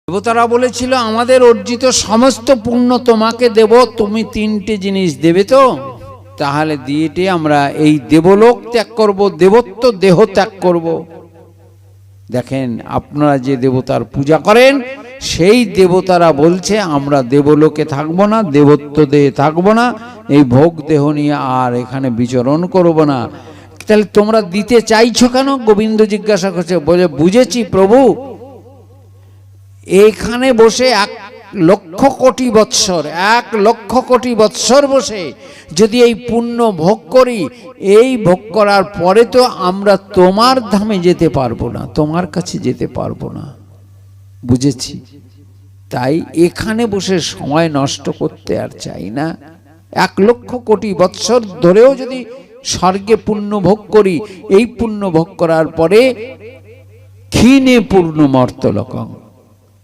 দেবতারা বলেছিল আমাদের অর্জিত সমস্ত পুণ্য তোমাকে দেব, তুমি তিনটে জিনিস দেবে তো? তাহলে দিয়েটে আমরা এই দেবলোক ত্যাগ করব, দেবত্ব দেহ ত্যাগ করব। দেখেন আপনারা যে দেবতার পূজা করেন সেই দেবতারা বলছে আমরা দেবলোকে থাকবো না, দেবত্ব দেহে থাকবো না, এই ভোগ দেহ নিয়ে আর এখানে বিচরণ করব না। তাহলে তোমরা দিতে চাইছো কেন? গোবিন্দ জিজ্ঞাসা করছে। বলে বুঝেছি প্রভু, এইখানে বসে 1,00,00,000 বৎসর বসে যদি এই পুণ্য ভোগ করি, এই ভোগ করার পরে তো আমরা তোমার ধামে যেতে পারবো না, তোমার কাছে যেতে পারবো না। বুঝেছি, তাই এখানে বসে সময় নষ্ট করতে আর চাই না। 1,00,00,000 বৎসর ধরেও যদি স্বর্গে পুণ্য ভোগ করি, এই পুণ্য ভোগ করার পরে ক্ষীণে পূর্ণ মর্তলোকং,